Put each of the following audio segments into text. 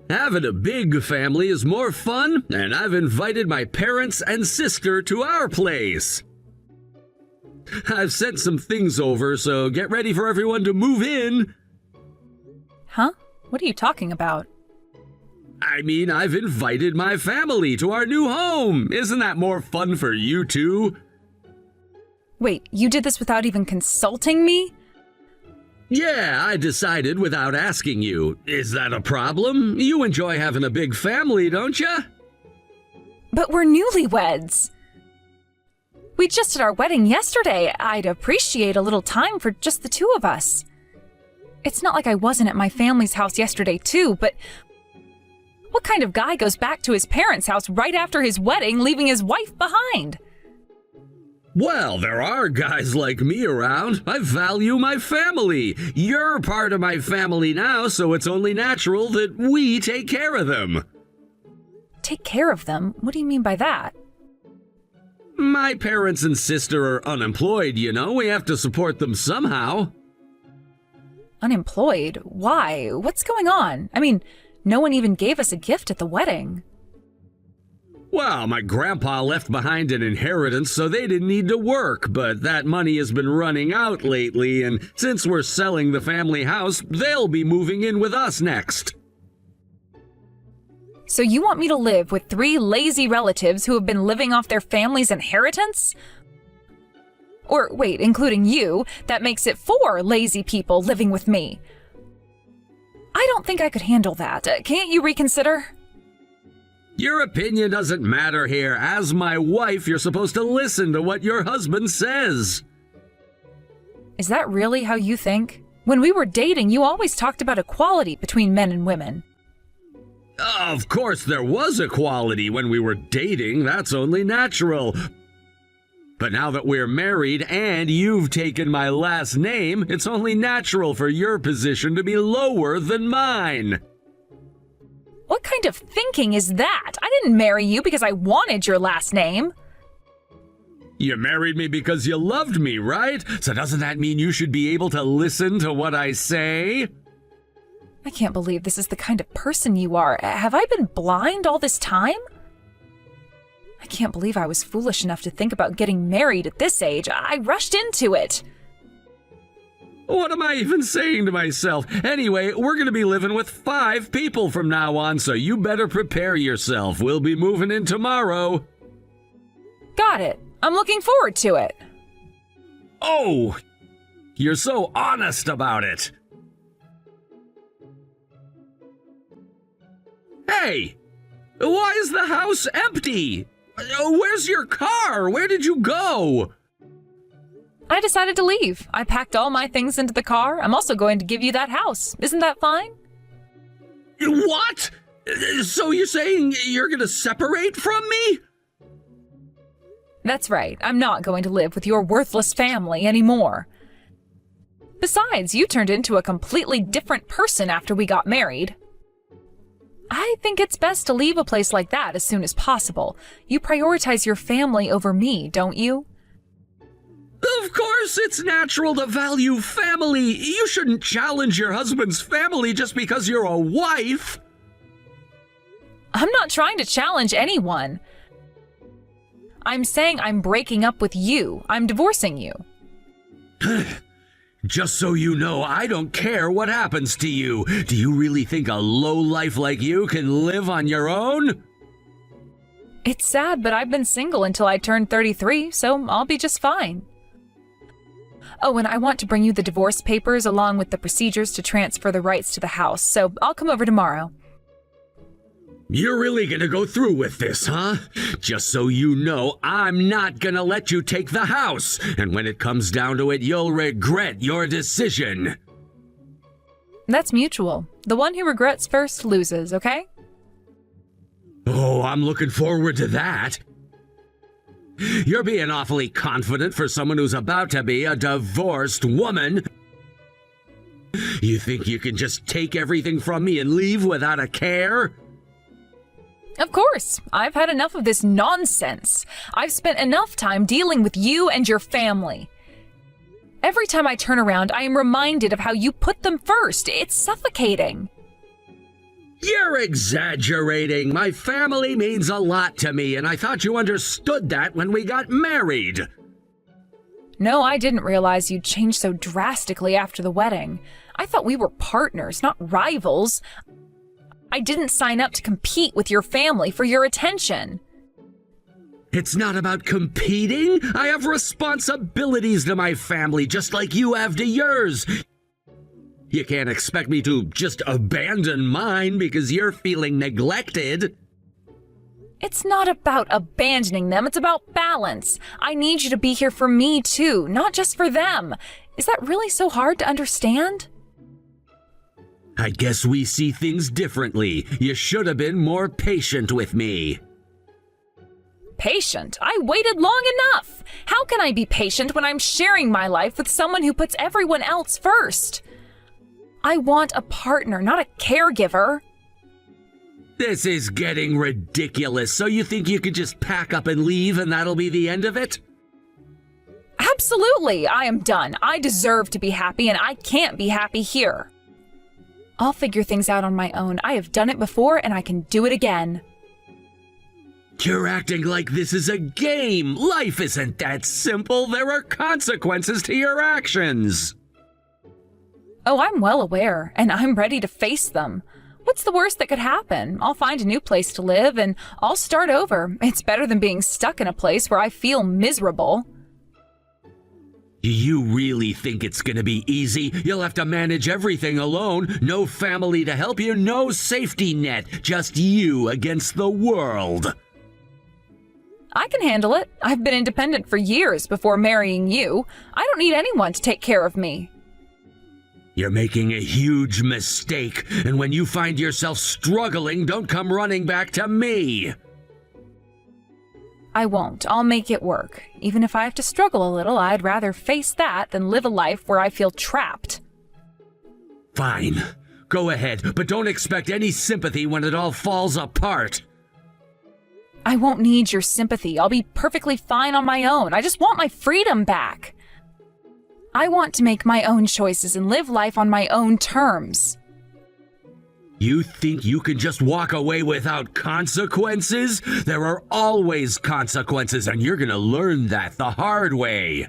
Having a big family is more fun, and I've invited my parents and sister to our place. I've sent some things over, so get ready for everyone to move in. Huh? What are you talking about? I mean, I've invited my family to our new home. Isn't that more fun for you two? Wait, you did this without even consulting me? Yeah, I decided without asking you. Is that a problem? You enjoy having a big family, don't you? But we're newlyweds. We just did our wedding yesterday. I'd appreciate a little time for just the two of us. It's not like I wasn't at my family's house yesterday too, but what kind of guy goes back to his parents' house right after his wedding, leaving his wife behind? Well, there are guys like me around. I value my family. You're part of my family now, so it's only natural that we take care of them. Take care of them? What do you mean by that? My parents and sister are unemployed, you know. We have to support them somehow. Unemployed? Why? What's going on? I mean, no one even gave us a gift at the wedding. Well, my grandpa left behind an inheritance, so they didn't need to work, but that money has been running out lately, and since we're selling the family house, they'll be moving in with us next. So you want me to live with 3 lazy relatives who have been living off their family's inheritance? Or wait, including you, that makes it 4 lazy people living with me. I don't think I could handle that. Can't you reconsider? Your opinion doesn't matter here. As my wife, you're supposed to listen to what your husband says. Is that really how you think? When we were dating, you always talked about equality between men and women. Of course, there was equality when we were dating. That's only natural. But now that we're married and you've taken my last name, it's only natural for your position to be lower than mine. What kind of thinking is that? I didn't marry you because I wanted your last name. You married me because you loved me, right? So doesn't that mean you should be able to listen to what I say? I can't believe this is the kind of person you are. Have I been blind all this time? I can't believe I was foolish enough to think about getting married at this age. I rushed into it. What am I even saying to myself? Anyway, we're going to be living with 5 people from now on, so you better prepare yourself. We'll be moving in tomorrow. Got it. I'm looking forward to it. Oh, you're so honest about it. Hey, why is the house empty? Where's your car? Where did you go? I decided to leave. I packed all my things into the car. I'm also going to give you that house. Isn't that fine? What? So you're saying you're going to separate from me? That's right. I'm not going to live with your worthless family anymore. Besides, you turned into a completely different person after we got married. I think it's best to leave a place like that as soon as possible. You prioritize your family over me, don't you? Of course, it's natural to value family. You shouldn't challenge your husband's family just because you're a wife. I'm not trying to challenge anyone. I'm saying I'm breaking up with you. I'm divorcing you. Just so you know, I don't care what happens to you. Do you really think a lowlife like you can live on your own? It's sad, but I've been single until I turned 33, so I'll be just fine. Oh, and I want to bring you the divorce papers along with the procedures to transfer the rights to the house, so I'll come over tomorrow. You're really gonna go through with this, huh? Just so you know, I'm not gonna let you take the house, and when it comes down to it, you'll regret your decision. That's mutual. The one who regrets first loses, okay? Oh, I'm looking forward to that. You're being awfully confident for someone who's about to be a divorced woman. You think you can just take everything from me and leave without a care? Of course. I've had enough of this nonsense. I've spent enough time dealing with you and your family. Every time I turn around, I am reminded of how you put them first. It's suffocating. You're You're exaggerating. My family means a lot to me, and I thought you understood that when we got married. No, I didn't realize you'd changed so drastically after the wedding. I thought we were partners, not rivals. I didn't sign up to compete with your family for your attention. It's not about competing. I have responsibilities to my family, just like you have to yours. You can't expect me to just abandon mine because you're feeling neglected. It's not about abandoning them, it's about balance. I need you to be here for me too, not just for them. Is that really so hard to understand? I guess we see things differently. You should have been more patient with me. Patient? I waited long enough. How can I be patient when I'm sharing my life with someone who puts everyone else first? I want a partner, not a caregiver. This is getting ridiculous. So you think you could just pack up and leave and that'll be the end of it? Absolutely, I am done. I deserve to be happy and I can't be happy here. I'll figure things out on my own. I have done it before and I can do it again. You're acting like this is a game. Life isn't that simple. There are consequences to your actions. Oh, I'm well aware, and I'm ready to face them. What's the worst that could happen? I'll find a new place to live, and I'll start over. It's better than being stuck in a place where I feel miserable. Do you really think it's gonna be easy? You'll have to manage everything alone. No family to help you, no safety net. Just you against the world. I can handle it. I've been independent for years before marrying you. I don't need anyone to take care of me. You're making a huge mistake, and when you find yourself struggling, don't come running back to me. I won't. I'll make it work. Even if I have to struggle a little, I'd rather face that than live a life where I feel trapped. Fine. Go ahead, but don't expect any sympathy when it all falls apart. I won't need your sympathy. I'll be perfectly fine on my own. I just want my freedom back. I want to make my own choices and live life on my own terms. You think you can just walk away without consequences? There are always consequences, and you're gonna learn that the hard way.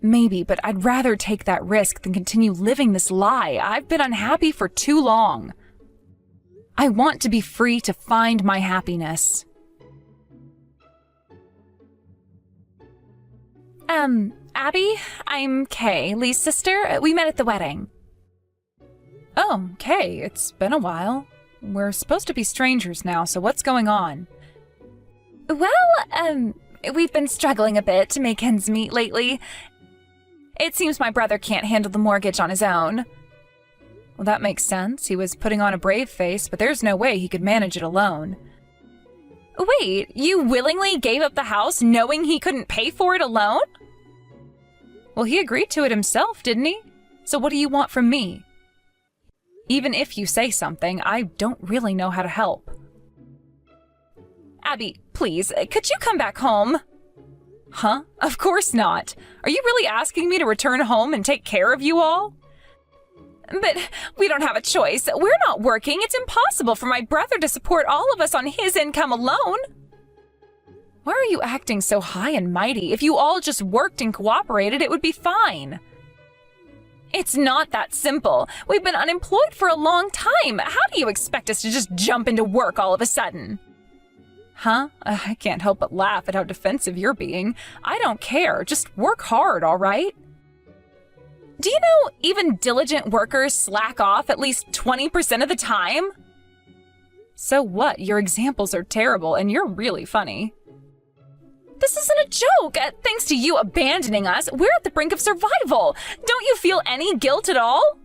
Maybe, but I'd rather take that risk than continue living this lie. I've been unhappy for too long. I want to be free to find my happiness. Abby, I'm Kay, Lee's sister. We met at the wedding. Oh, Kay, it's been a while. We're supposed to be strangers now, so what's going on? Well, we've been struggling a bit to make ends meet lately. It seems my brother can't handle the mortgage on his own. Well, that makes sense. He was putting on a brave face, but there's no way he could manage it alone. Wait, you willingly gave up the house knowing he couldn't pay for it alone? Well, he agreed to it himself, didn't he? So what do you want from me? Even if you say something, I don't really know how to help. Abby, please, could you come back home? Huh? Of course not. Are you really asking me to return home and take care of you all? But we don't have a choice. We're not working. It's impossible for my brother to support all of us on his income alone. Why are you acting so high and mighty? If you all just worked and cooperated, it would be fine. It's not that simple. We've been unemployed for a long time. How do you expect us to just jump into work all of a sudden? Huh? I can't help but laugh at how defensive you're being. I don't care. Just work hard, all right? Do you know even diligent workers slack off at least 20% of the time? So what? Your examples are terrible and you're really funny. This isn't a joke. Thanks to you abandoning us, we're at the brink of survival. Don't you feel any guilt at all?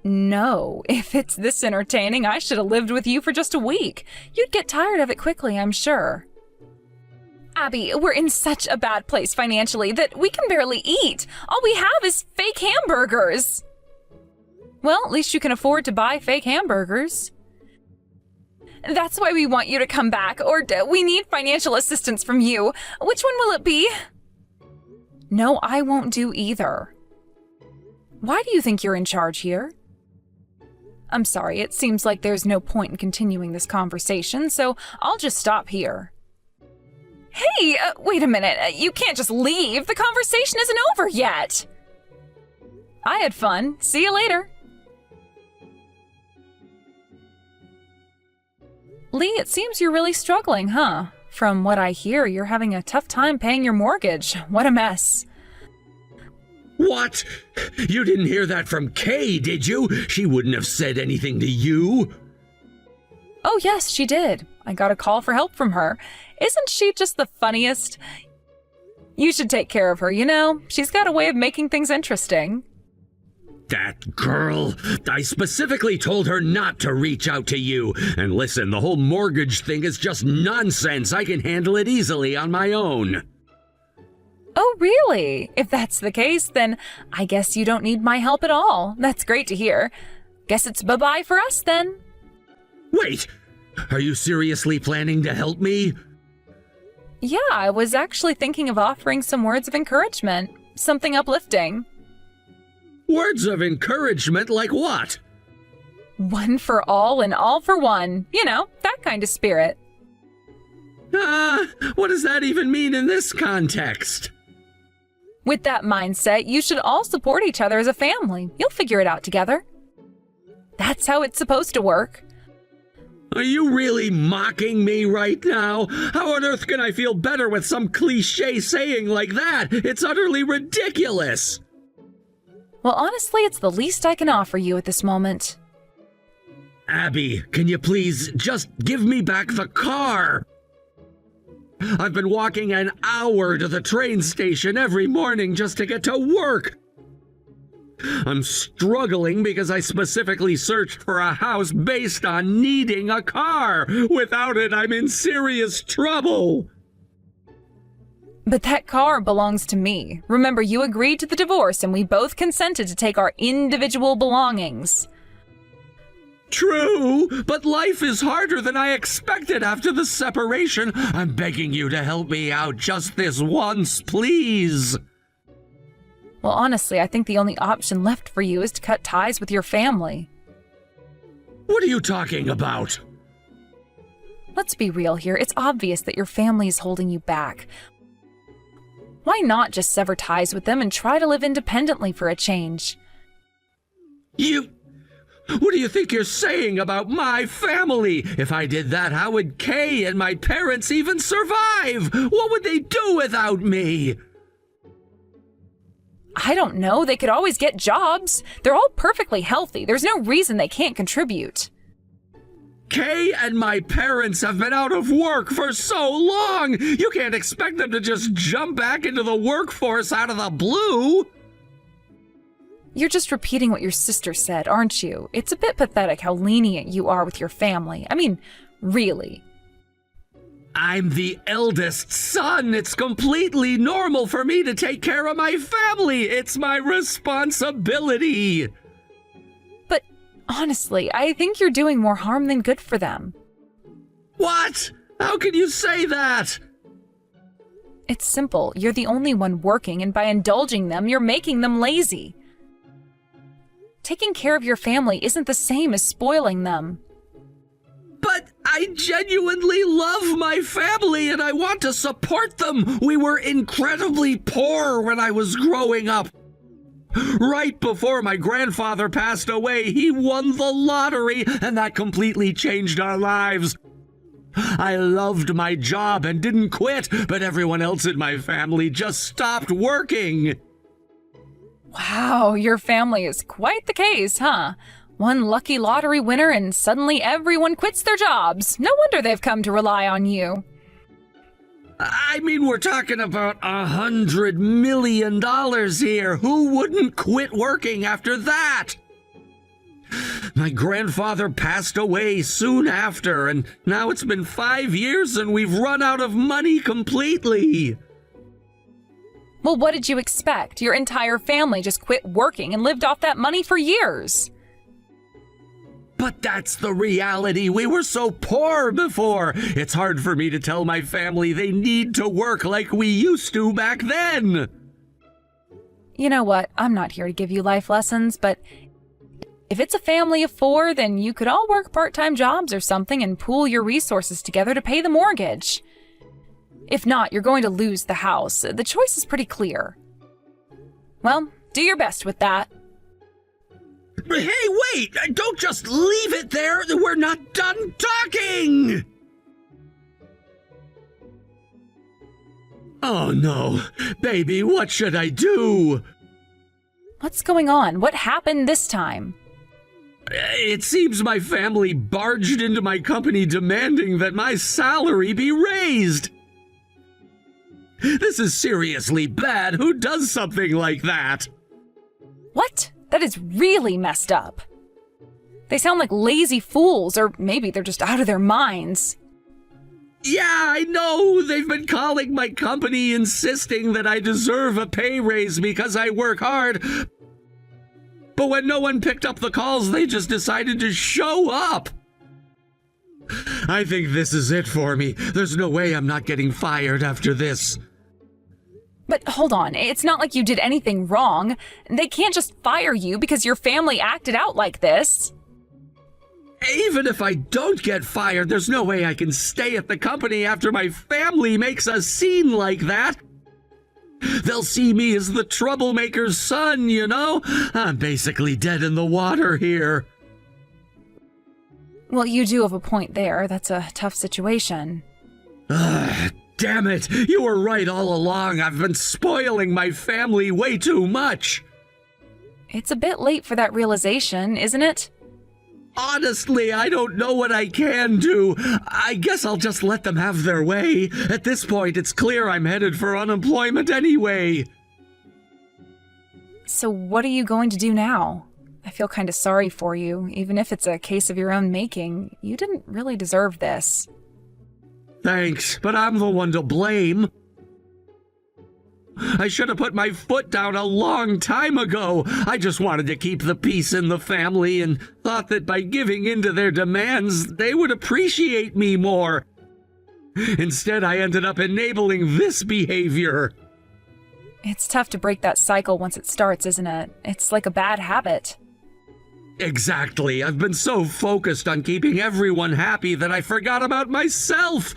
No. If it's this entertaining, I should have lived with you for just a week. You'd get tired of it quickly, I'm sure. Abby, we're in such a bad place financially that we can barely eat. All we have is fake hamburgers. Well, at least you can afford to buy fake hamburgers. That's why we want you to come back, or we need financial assistance from you. Which one will it be? No, I won't do either. Why do you think you're in charge here? I'm sorry, it seems like there's no point in continuing this conversation, so I'll just stop here. Hey, wait a minute. You can't just leave. The conversation isn't over yet. I had fun. See you later. Lee, it seems you're really struggling, huh? From what I hear, you're having a tough time paying your mortgage. What a mess. What? You didn't hear that from Kay, did you? She wouldn't have said anything to you. Oh, yes, she did. I got a call for help from her. Isn't she just the funniest? You should take care of her, you know? She's got a way of making things interesting. That girl! I specifically told her not to reach out to you. And listen, the whole mortgage thing is just nonsense. I can handle it easily on my own. Oh, really? If that's the case, then I guess you don't need my help at all. That's great to hear. Guess it's bye-bye for us, then. Wait! Are you seriously planning to help me? Yeah, I was actually thinking of offering some words of encouragement. Something uplifting. Words of encouragement like what? One for all and all for one. You know, that kind of spirit. What does that even mean in this context? With that mindset, you should all support each other as a family. You'll figure it out together. That's how it's supposed to work. Are you really mocking me right now? How on earth can I feel better with some cliche saying like that? It's utterly ridiculous. Well, honestly, it's the least I can offer you at this moment. Abby, can you please just give me back the car? I've been walking an hour to the train station every morning just to get to work. I'm struggling because I specifically searched for a house based on needing a car. Without it, I'm in serious trouble. But that car belongs to me. Remember, you agreed to the divorce and we both consented to take our individual belongings. True, but life is harder than I expected after the separation. I'm begging you to help me out just this once, please. Well, honestly, I think the only option left for you is to cut ties with your family. What are you talking about? Let's be real here. It's obvious that your family is holding you back. Why not just sever ties with them and try to live independently for a change? What do you think you're saying about my family? If I did that, how would Kay and my parents even survive? What would they do without me? I don't know. They could always get jobs. They're all perfectly healthy. There's no reason they can't contribute. Kay and my parents have been out of work for so long. You can't expect them to just jump back into the workforce out of the blue. You're just repeating what your sister said, aren't you? It's a bit pathetic how lenient you are with your family. I mean, really. I'm the eldest son. It's completely normal for me to take care of my family. It's my responsibility. But honestly, I think you're doing more harm than good for them. What? How can you say that? It's simple. You're the only one working, and by indulging them, you're making them lazy. Taking care of your family isn't the same as spoiling them. But I genuinely love my family and I want to support them. We were incredibly poor when I was growing up. Right before my grandfather passed away, he won the lottery and that completely changed our lives. I loved my job and didn't quit, but everyone else in my family just stopped working. Wow, your family is quite the case, huh? One lucky lottery winner and suddenly everyone quits their jobs. No wonder they've come to rely on you. I mean, we're talking about $100 million here. Who wouldn't quit working after that? My grandfather passed away soon after, and now it's been 5 years and we've run out of money completely. Well, what did you expect? Your entire family just quit working and lived off that money for years. But that's the reality. We were so poor before. It's hard for me to tell my family they need to work like we used to back then. You know what? I'm not here to give you life lessons, but If it's a family of 4, then you could all work part-time jobs or something and pool your resources together to pay the mortgage. If not, you're going to lose the house. The choice is pretty clear. Well, do your best with that. Hey, wait! Don't just leave it there! We're not done talking! Oh no! Baby, what should I do? What's going on? What happened this time? It seems my family barged into my company demanding that my salary be raised. This is seriously bad. Who does something like that? What? That is really messed up. They sound like lazy fools, or maybe they're just out of their minds. Yeah, I know. They've been calling my company, insisting that I deserve a pay raise because I work hard. But when no one picked up the calls, they just decided to show up. I think this is it for me. There's no way I'm not getting fired after this. But hold on, it's not like you did anything wrong. They can't just fire you because your family acted out like this. Even if I don't get fired, there's no way I can stay at the company after my family makes a scene like that. They'll see me as the troublemaker's son, you know? I'm basically dead in the water here. Well, you do have a point there. That's a tough situation. Damn it! You were right all along. I've been spoiling my family way too much. It's a bit late for that realization, isn't it? Honestly, I don't know what I can do. I guess I'll just let them have their way. At this point, it's clear I'm headed for unemployment anyway. So what are you going to do now? I feel kind of sorry for you, even if it's a case of your own making. You didn't really deserve this. Thanks, but I'm the one to blame. I should have put my foot down a long time ago. I just wanted to keep the peace in the family and thought that by giving in to their demands, they would appreciate me more. Instead, I ended up enabling this behavior. It's tough to break that cycle once it starts, isn't it? It's like a bad habit. Exactly. I've been so focused on keeping everyone happy that I forgot about myself.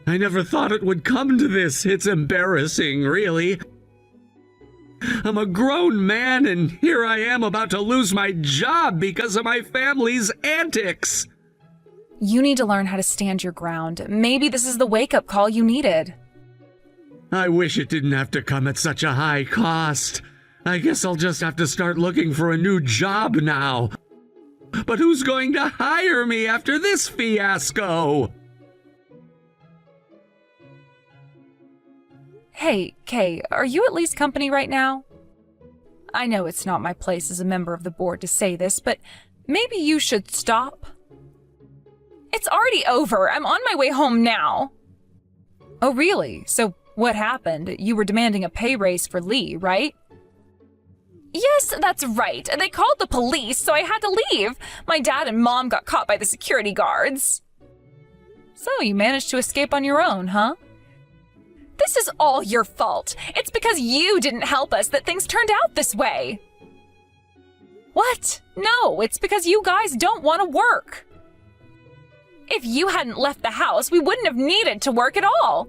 I never thought it would come to this. It's embarrassing, really. I'm a grown man, and here I am about to lose my job because of my family's antics. You need to learn how to stand your ground. Maybe this is the wake-up call you needed. I wish it didn't have to come at such a high cost. I guess I'll just have to start looking for a new job now. But who's going to hire me after this fiasco? Hey, Kay, are you at Lee's company right now? I know it's not my place as a member of the board to say this, but maybe you should stop. It's already over. I'm on my way home now. Oh, really? So what happened? You were demanding a pay raise for Lee, right? Yes, that's right. They called the police, so I had to leave. My dad and mom got caught by the security guards. So you managed to escape on your own, huh? This is all your fault. It's because you didn't help us that things turned out this way. What? No, it's because you guys don't want to work. If you hadn't left the house, we wouldn't have needed to work at all.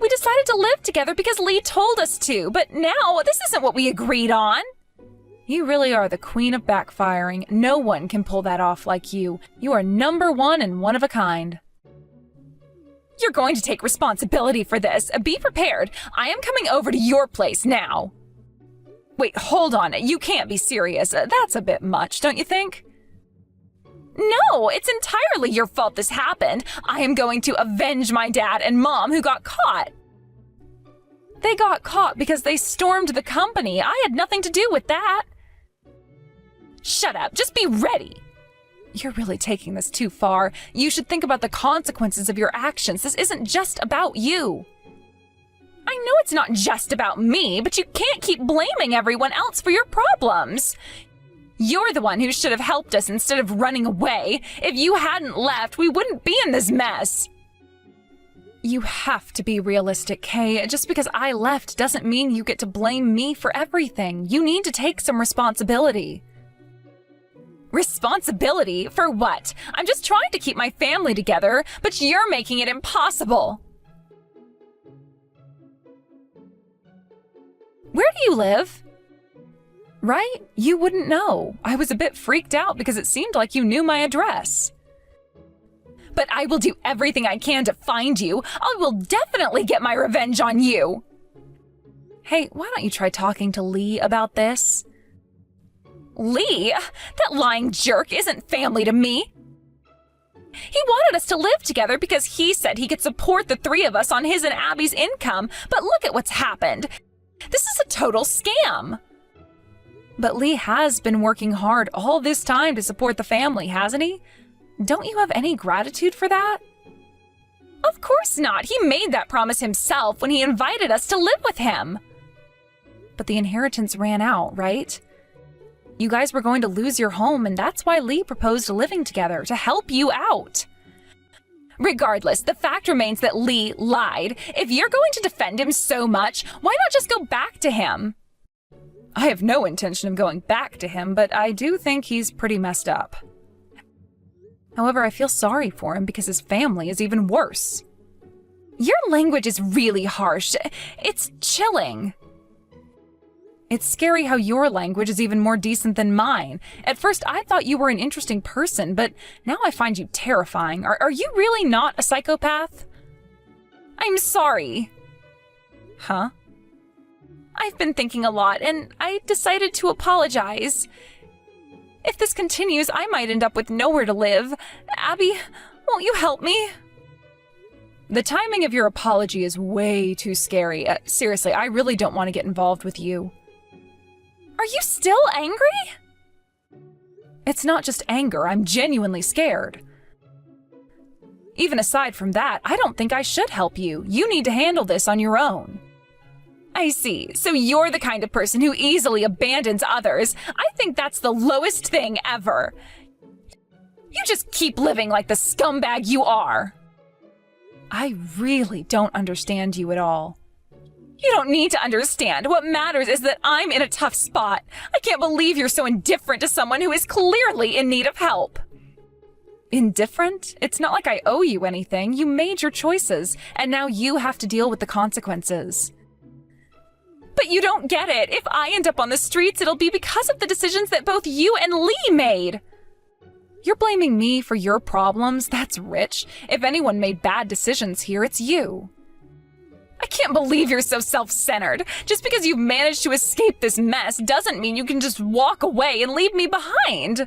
We decided to live together because Lee told us to, but now this isn't what we agreed on. You really are the queen of backfiring. No one can pull that off like you. You are number one and one of a kind. You're going to take responsibility for this. Be prepared. I am coming over to your place now. Wait, hold on. You can't be serious. That's a bit much, don't you think? No, it's entirely your fault this happened. I am going to avenge my dad and mom who got caught. They got caught because they stormed the company. I had nothing to do with that. Shut up. Just be ready. You're really taking this too far. You should think about the consequences of your actions. This isn't just about you. I know it's not just about me, but you can't keep blaming everyone else for your problems. You're the one who should have helped us instead of running away. If you hadn't left, we wouldn't be in this mess. You have to be realistic, Kay. Just because I left doesn't mean you get to blame me for everything. You need to take some responsibility. Responsibility? For what? I'm just trying to keep my family together, but you're making it impossible. Where do you live? Right? You wouldn't know. I was a bit freaked out because it seemed like you knew my address. But I will do everything I can to find you. I will definitely get my revenge on you. Hey, why don't you try talking to Lee about this? Lee? That lying jerk isn't family to me. He wanted us to live together because he said he could support the three of us on his and Abby's income, but look at what's happened. This is a total scam. But Lee has been working hard all this time to support the family, hasn't he? Don't you have any gratitude for that? Of course not. He made that promise himself when he invited us to live with him. But the inheritance ran out, right? You guys were going to lose your home, and that's why Lee proposed living together, to help you out. Regardless, the fact remains that Lee lied. If you're going to defend him so much, why not just go back to him? I have no intention of going back to him, but I do think he's pretty messed up. However, I feel sorry for him because his family is even worse. Your language is really harsh. It's chilling. It's scary how your language is even more decent than mine. At first, I thought you were an interesting person, but now I find you terrifying. Are you really not a psychopath? I'm sorry. Huh? I've been thinking a lot, and I decided to apologize. If this continues, I might end up with nowhere to live. Abby, won't you help me? The timing of your apology is way too scary. Seriously, I really don't want to get involved with you. Are you still angry? It's not just anger, I'm genuinely scared. Even aside from that, I don't think I should help you. You need to handle this on your own. I see. So you're the kind of person who easily abandons others. I think that's the lowest thing ever. You just keep living like the scumbag you are. I really don't understand you at all. You don't need to understand. What matters is that I'm in a tough spot. I can't believe you're so indifferent to someone who is clearly in need of help. Indifferent? It's not like I owe you anything. You made your choices, and now you have to deal with the consequences. But you don't get it. If I end up on the streets, it'll be because of the decisions that both you and Lee made. You're blaming me for your problems? That's rich. If anyone made bad decisions here, it's you. I can't believe you're so self-centered. Just because you've managed to escape this mess doesn't mean you can just walk away and leave me behind.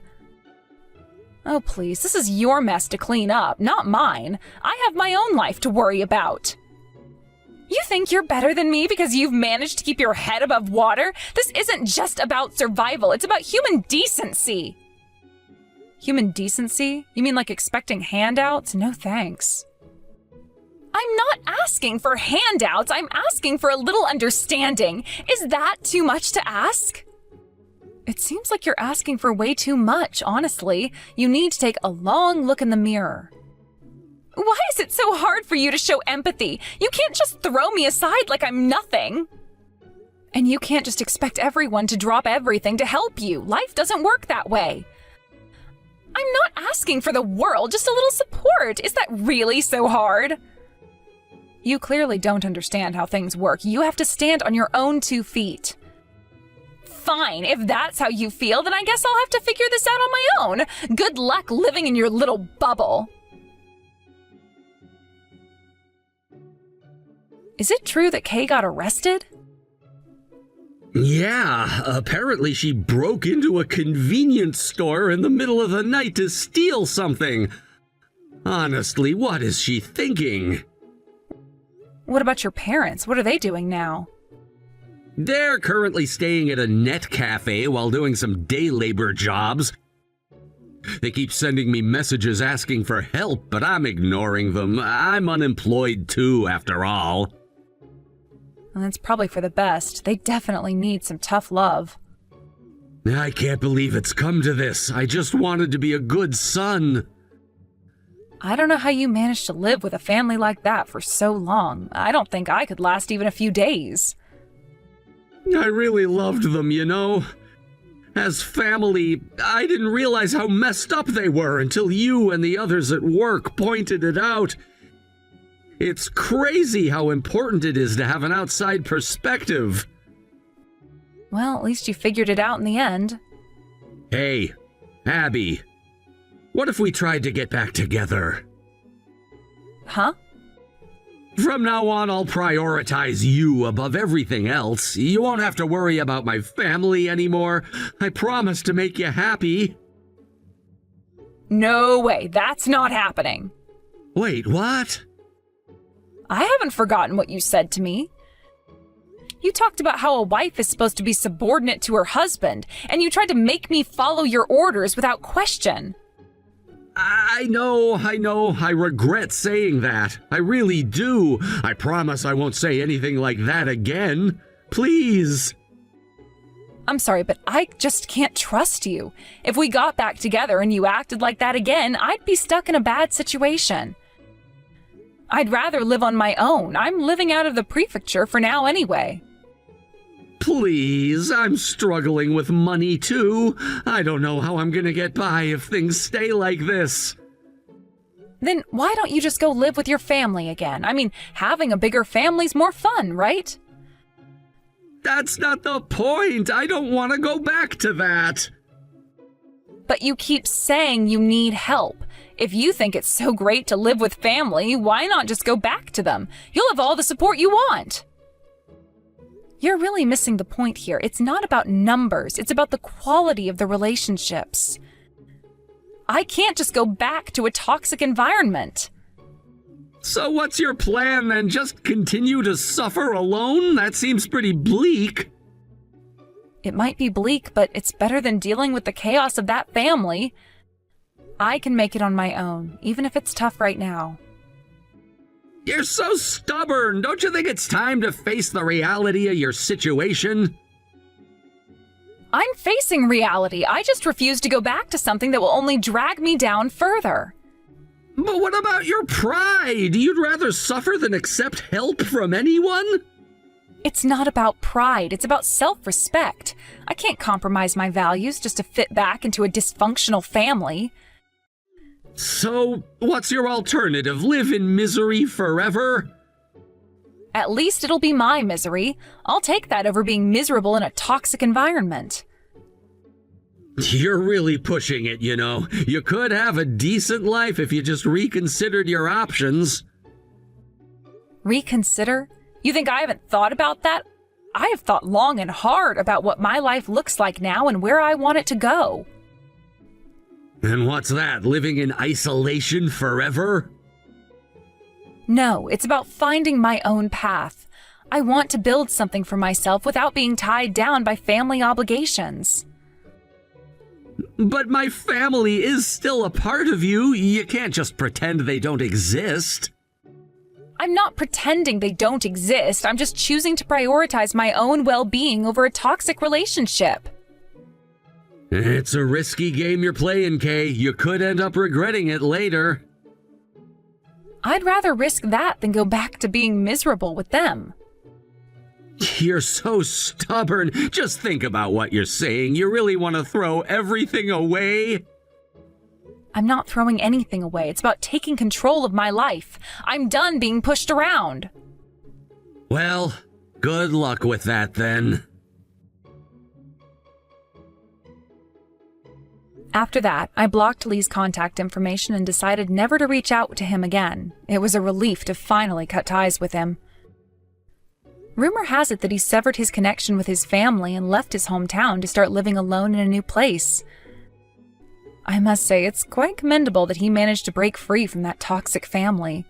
Oh, please, this is your mess to clean up, not mine. I have my own life to worry about. You think you're better than me because you've managed to keep your head above water? This isn't just about survival, it's about human decency. Human decency? You mean like expecting handouts? No thanks. I'm not asking for handouts, I'm asking for a little understanding. Is that too much to ask? It seems like you're asking for way too much, honestly. You need to take a long look in the mirror. Why is it so hard for you to show empathy? You can't just throw me aside like I'm nothing. And you can't just expect everyone to drop everything to help you. Life doesn't work that way. I'm not asking for the world, just a little support. Is that really so hard? You clearly don't understand how things work. You have to stand on your own 2 feet. Fine, if that's how you feel, then I guess I'll have to figure this out on my own. Good luck living in your little bubble. Is it true that Kay got arrested? Yeah, apparently she broke into a convenience store in the middle of the night to steal something. Honestly, what is she thinking? What about your parents? What are they doing now? They're currently staying at a net cafe while doing some day labor jobs. They keep sending me messages asking for help, but I'm ignoring them. I'm unemployed too, after all. Well, that's probably for the best. They definitely need some tough love. I can't believe it's come to this. I just wanted to be a good son. I don't know how you managed to live with a family like that for so long. I don't think I could last even a few days. I really loved them, you know. As family, I didn't realize how messed up they were until you and the others at work pointed it out. It's crazy how important it is to have an outside perspective. Well, at least you figured it out in the end. Hey, Abby, what if we tried to get back together? Huh? From now on, I'll prioritize you above everything else. You won't have to worry about my family anymore. I promise to make you happy. No way, that's not happening. Wait, what? I haven't forgotten what you said to me. You talked about how a wife is supposed to be subordinate to her husband, and you tried to make me follow your orders without question. I know. I regret saying that. I really do. I promise I won't say anything like that again. Please. I'm sorry, but I just can't trust you. If we got back together and you acted like that again, I'd be stuck in a bad situation. I'd rather live on my own. I'm living out of the prefecture for now anyway. Please, I'm struggling with money too. I don't know how I'm gonna get by if things stay like this. Then why don't you just go live with your family again? I mean, having a bigger family's more fun, right? That's not the point. I don't want to go back to that. But you keep saying you need help. If you think it's so great to live with family, why not just go back to them? You'll have all the support you want. You're really missing the point here. It's not about numbers. It's about the quality of the relationships. I can't just go back to a toxic environment. So what's your plan then? Just continue to suffer alone? That seems pretty bleak. It might be bleak, but it's better than dealing with the chaos of that family. I can make it on my own, even if it's tough right now. You're so stubborn. Don't you think it's time to face the reality of your situation? I'm facing reality. I just refuse to go back to something that will only drag me down further. But what about your pride? You'd rather suffer than accept help from anyone? It's not about pride. It's about self-respect. I can't compromise my values just to fit back into a dysfunctional family. So, what's your alternative? Live in misery forever? At least it'll be my misery. I'll take that over being miserable in a toxic environment. You're really pushing it, you know. You could have a decent life if you just reconsidered your options. Reconsider? You think I haven't thought about that? I have thought long and hard about what my life looks like now and where I want it to go. And what's that? Living in isolation forever? No, it's about finding my own path. I want to build something for myself without being tied down by family obligations. But my family is still a part of you. You can't just pretend they don't exist. I'm not pretending they don't exist. I'm just choosing to prioritize my own well-being over a toxic relationship. It's a risky game you're playing, Kay. You could end up regretting it later. I'd rather risk that than go back to being miserable with them. You're so stubborn. Just think about what you're saying. You really want to throw everything away? I'm not throwing anything away. It's about taking control of my life. I'm done being pushed around. Well, good luck with that then. After that, I blocked Lee's contact information and decided never to reach out to him again. It was a relief to finally cut ties with him. Rumor has it that he severed his connection with his family and left his hometown to start living alone in a new place. I must say, it's quite commendable that he managed to break free from that toxic family.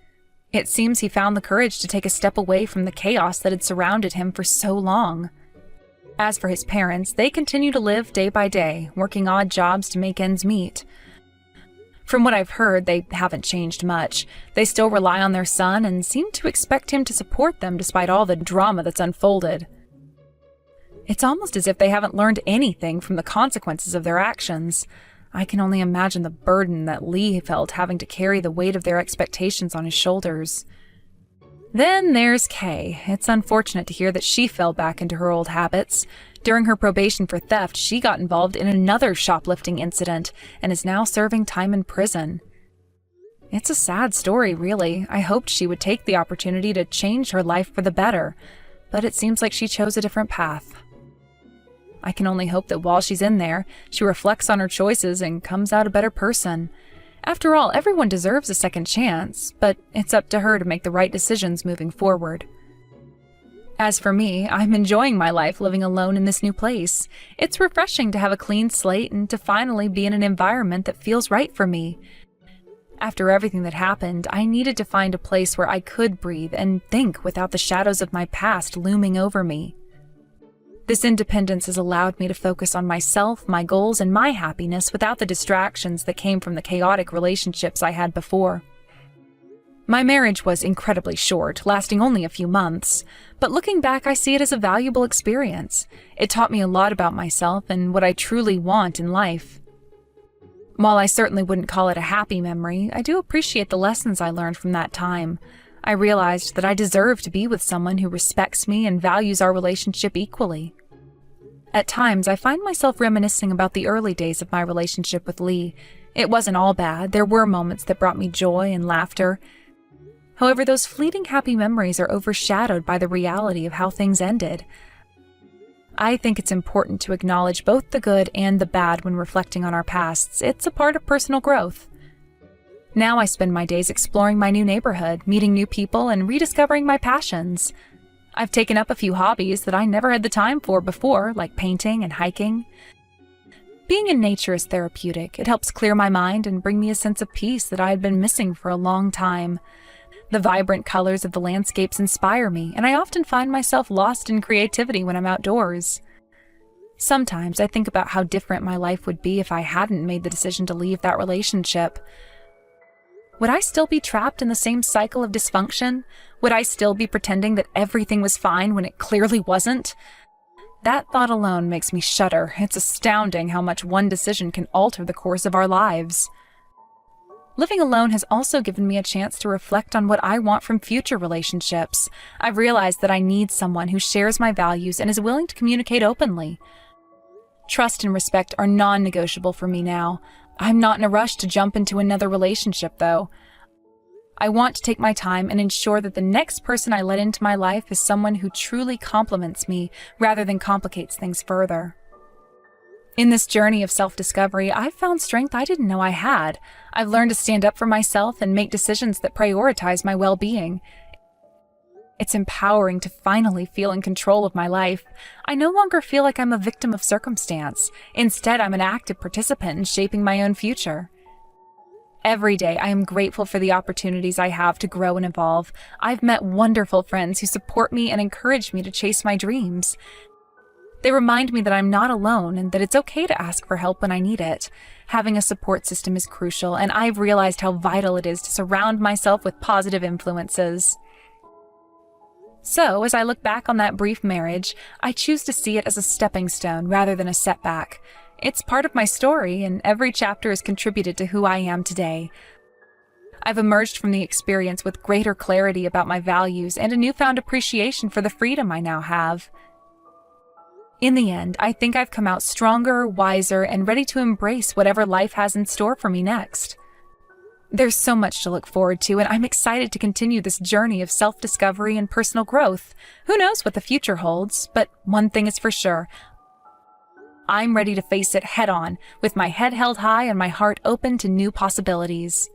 It seems he found the courage to take a step away from the chaos that had surrounded him for so long. As for his parents, they continue to live day by day, working odd jobs to make ends meet. From what I've heard, they haven't changed much. They still rely on their son and seem to expect him to support them despite all the drama that's unfolded. It's almost as if they haven't learned anything from the consequences of their actions. I can only imagine the burden that Lee felt having to carry the weight of their expectations on his shoulders. Then there's Kay. It's unfortunate to hear that she fell back into her old habits. During her probation for theft, she got involved in another shoplifting incident and is now serving time in prison. It's a sad story, really. I hoped she would take the opportunity to change her life for the better, but it seems like she chose a different path. I can only hope that while she's in there, she reflects on her choices and comes out a better person. After all, everyone deserves a second chance, but it's up to her to make the right decisions moving forward. As for me, I'm enjoying my life living alone in this new place. It's refreshing to have a clean slate and to finally be in an environment that feels right for me. After everything that happened, I needed to find a place where I could breathe and think without the shadows of my past looming over me. This independence has allowed me to focus on myself, my goals, and my happiness without the distractions that came from the chaotic relationships I had before. My marriage was incredibly short, lasting only a few months, but looking back, I see it as a valuable experience. It taught me a lot about myself and what I truly want in life. While I certainly wouldn't call it a happy memory, I do appreciate the lessons I learned from that time. I realized that I deserve to be with someone who respects me and values our relationship equally. At times, I find myself reminiscing about the early days of my relationship with Lee. It wasn't all bad. There were moments that brought me joy and laughter. However, those fleeting happy memories are overshadowed by the reality of how things ended. I think it's important to acknowledge both the good and the bad when reflecting on our pasts. It's a part of personal growth. Now I spend my days exploring my new neighborhood, meeting new people, and rediscovering my passions. I've taken up a few hobbies that I never had the time for before, like painting and hiking. Being in nature is therapeutic. It helps clear my mind and bring me a sense of peace that I had been missing for a long time. The vibrant colors of the landscapes inspire me, and I often find myself lost in creativity when I'm outdoors. Sometimes I think about how different my life would be if I hadn't made the decision to leave that relationship. Would I still be trapped in the same cycle of dysfunction? Would I still be pretending that everything was fine when it clearly wasn't? That thought alone makes me shudder. It's astounding how much one decision can alter the course of our lives. Living alone has also given me a chance to reflect on what I want from future relationships. I've realized that I need someone who shares my values and is willing to communicate openly. Trust and respect are non-negotiable for me now. I'm not in a rush to jump into another relationship, though. I want to take my time and ensure that the next person I let into my life is someone who truly compliments me rather than complicates things further. In this journey of self-discovery, I've found strength I didn't know I had. I've learned to stand up for myself and make decisions that prioritize my well-being. It's empowering to finally feel in control of my life. I no longer feel like I'm a victim of circumstance. Instead, I'm an active participant in shaping my own future. Every day, I am grateful for the opportunities I have to grow and evolve. I've met wonderful friends who support me and encourage me to chase my dreams. They remind me that I'm not alone and that it's okay to ask for help when I need it. Having a support system is crucial, and I've realized how vital it is to surround myself with positive influences. So, as I look back on that brief marriage, I choose to see it as a stepping stone rather than a setback. It's part of my story, and every chapter has contributed to who I am today. I've emerged from the experience with greater clarity about my values and a newfound appreciation for the freedom I now have. In the end, I think I've come out stronger, wiser, and ready to embrace whatever life has in store for me next. There's so much to look forward to, and I'm excited to continue this journey of self-discovery and personal growth. Who knows what the future holds, but one thing is for sure. I'm ready to face it head-on, with my head held high and my heart open to new possibilities.